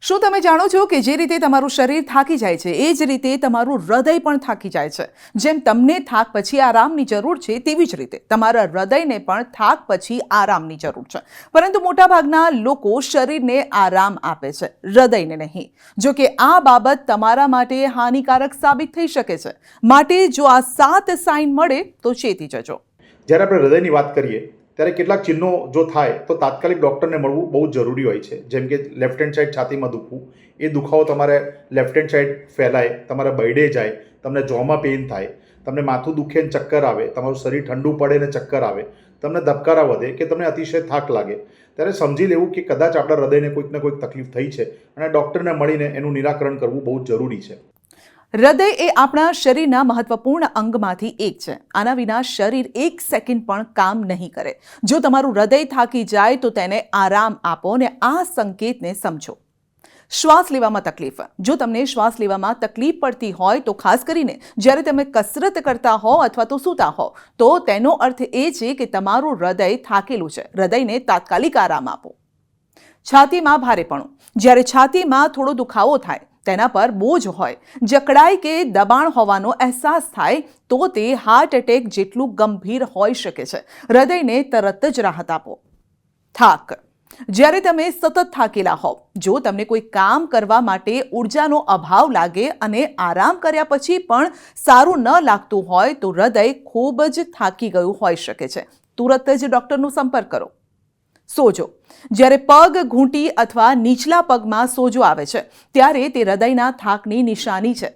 શું તમે જાણો છો કે જે રીતે તમારું શરીર થાકી જાય છે એ જ રીતે તમારું હૃદય પણ થાકી જાય છે। જેમ તમને થાક પછી આરામની જરૂર છે તેવી જ રીતે તમારા હૃદયને પણ થાક પછી આરામની જરૂર છે। પરંતુ મોટાભાગના લોકો શરીરને આરામ આપે છે, હૃદયને નહીં। જો કે આ બાબત તમારા માટે હાનિકારક સાબિત થઈ શકે છે, માટે જો આ 7 સાઇન મળે તો ચેતી જજો। જ્યારે આપણે હૃદયની વાત કરીએ ત્યારે કેટલાક ચિહ્નો જો થાય તો તાત્કાલિક ડૉક્ટરને મળવું બહુ જરૂરી હોય છે। જેમ કે લેફ્ટ હેન્ડ સાઈડ છાતીમાં દુખવું, એ દુખાવો તમારે લેફ્ટ હેન્ડ સાઈડ ફેલાય, તમારે બરડે જાય, તમને જોમાં પેઇન થાય, તમને માથું દુખે ને ચક્કર આવે, તમારું શરીર ઠંડુ પડે ને ચક્કર આવે, તમને ધબકારા વધે કે તમને અતિશય થાક લાગે, ત્યારે સમજી લેવું કે કદાચ આપણા હૃદયને કોઈક ને કોઈક તકલીફ થઈ છે અને ડૉક્ટરને મળીને એનું નિરાકરણ કરવું બહુ જરૂરી છે। હૃદય એ આપણા શરીરના મહત્વપૂર્ણ અંગમાંથી એક છે। આના વિના શરીર 1 સેકન્ડ પણ કામ નહીં કરે। જો તમારું હૃદય થાકી જાય તો તેને આરામ આપો અને આ સંકેતને સમજો। શ્વાસ લેવામાં તકલીફ, જો તમને શ્વાસ લેવામાં તકલીફ પડતી હોય તો ખાસ કરીને જ્યારે તમે કસરત કરતા હો અથવા તો સૂતા હો તો તેનો અર્થ એ છે કે તમારું હૃદય થાકેલું છે। હૃદયને તાત્કાલિક આરામ આપો। છાતીમાં ભારેપણું, જ્યારે છાતીમાં થોડો દુખાવો થાય, તેના પર બોજ હોય, જકડાઈ કે દબાણ હોવાનો અહેસાસ થાય તો તે હાર્ટ એટેક જેટલું ગંભીર હોઈ શકે છે। હૃદયને તરત જ રાહત આપો। થાક, જ્યારે તમે સતત થાકેલા હોવ, જો તમને કોઈ કામ કરવા માટે ઉર્જાનો અભાવ લાગે અને આરામ કર્યા પછી પણ સારું ન લાગતું હોય તો હૃદય ખૂબ જ થાકી ગયું હોઈ શકે છે। તુરત જ ડૉક્ટરનો સંપર્ક કરો। સોજો, જ્યારે પગ, ઘૂંટી અથવા નીચલા પગમાં સોજો આવે છે ત્યારે તે હૃદયના થાકની નિશાની છે।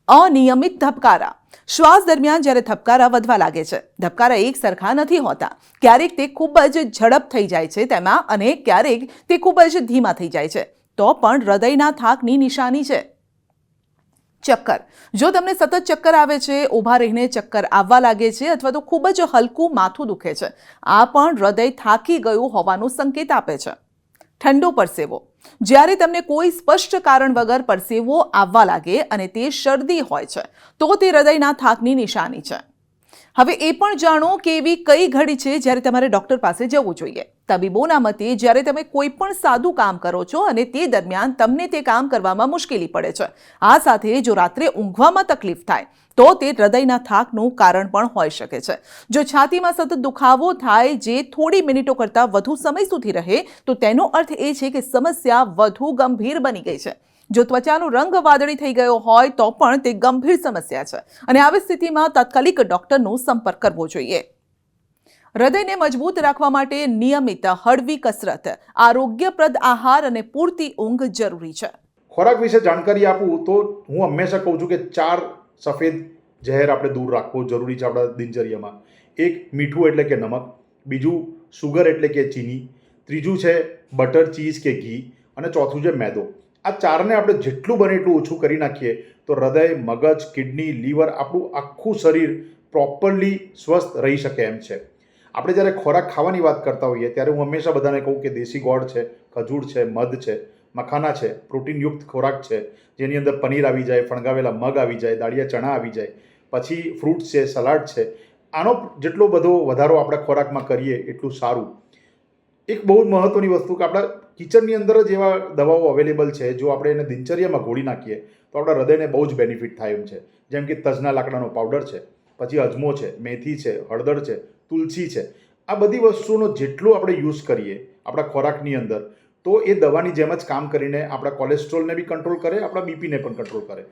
અનિયમિત ધબકારા, શ્વાસ દરમિયાન જ્યારે ધબકારા વધવા લાગે છે, ધબકારા એક સરખા નથી હોતા, ક્યારેક તે ખૂબ જ ઝડપ થઈ જાય છે તેમાં અને ક્યારેક તે ખૂબ જ ધીમા થઈ જાય છે, તો પણ હૃદયના થાકની નિશાની છે। ચક્કર, જો તમને સતત ચક્કર આવે છે, ઊભા રહીને ચક્કર આવવા લાગે છે અથવા તો ખૂબ જ હલકું માથું દુખે છે, આ પણ હૃદય થાકી ગયું હોવાનો સંકેત આપે છે। ઠંડો પરસેવો, જ્યારે તમને કોઈ સ્પષ્ટ કારણ વગર પરસેવો આવવા લાગે અને તે શરદી હોય છે તો તે હૃદયના થાકની નિશાની છે। હવે એ પણ જાણો કે એવી કઈ ઘડી છે જ્યારે તમારે ડૉક્ટર પાસે જવું જોઈએ। તબીબોના મતે જ્યારે તમે કોઈ પણ સાદું કામ કરો છો અને તે દરમિયાન તમને તે કામ કરવામાં મુશ્કેલી પડે છે, આ સાથે જો રાત્રે ઊંઘવામાં તકલીફ થાય તો તે હૃદયના થાકનું કારણ પણ હોઈ શકે છે। જો છાતીમાં સતત દુખાવો થાય જે થોડી મિનિટો કરતાં વધુ સમય સુધી રહે તો તેનો અર્થ એ છે કે સમસ્યા વધુ ગંભીર બની ગઈ છે। જો ત્વચાનો રંગ વાદળી થઈ ગયો હોય તો પણ તે ગંભીર સમસ્યા છે અને આવી સ્થિતિમાં તાત્કાલિક ડૉક્ટરનો સંપર્ક કરવો જોઈએ। હૃદયને મજબૂત રાખવા માટે નિયમિત હળવી કસરત, આરોગ્યપ્રદ આહાર અને પૂરતી ઊંઘ જરૂરી છે। ખોરાક વિશે જાણકારી આપું તો હું હંમેશા કહું છું કે 4 સફેદ ઝેર આપણે દૂર રાખવું જરૂરી છે આપણા દિનચર્યામાં। એક, મીઠું એટલે કે નમક; બીજું, સુગર એટલે કે ચીની; ત્રીજું છે બટર, ચીઝ કે ઘી; અને ચોથું છે મેદો। આ 4ને આપણે જેટલું બને એટલું ઓછું કરી નાખીએ તો હૃદય, મગજ, કિડની, લીવર, આપણું આખું શરીર પ્રોપરલી સ્વસ્થ રહી શકે એમ છે। આપણે જ્યારે ખોરાક ખાવાની વાત કરતા હોઈએ ત્યારે હું હંમેશા બધાને કહું કે દેશી ગોળ છે, ખજૂર છે, મધ છે, મખાના છે, પ્રોટીનયુક્ત ખોરાક છે જેની અંદર પનીર આવી જાય, ફણગાવેલા મગ આવી જાય, દાળિયા ચણા આવી જાય, પછી ફ્રૂટ્સ છે, સલાડ છે। આનો જેટલો બધો વધારો આપણે ખોરાકમાં કરીએ એટલું સારું। એક બહુ જ મહત્ત્વની વસ્તુ કે આપણા કિચનની અંદર જ એવા દવાઓ અવેલેબલ છે, જો આપણે એને દિનચર્યામાં ઘોળી નાખીએ તો આપણા હૃદયને બહુ જ બેનિફિટ થાય એમ છે। જેમ કે તજના લાકડાનો પાવડર છે, પછી અજમો છે, મેથી છે, હળદર છે, તુલસી છે। આ બધી વસ્તુનો જેટલો આપણે યુઝ કરીએ આપણા ખોરાકની અંદર તો એ દવાની જેમ જ કામ કરીને આપણા કોલેસ્ટ્રોલને બી કંટ્રોલ કરે, આપણા બીપીને પણ કંટ્રોલ કરે।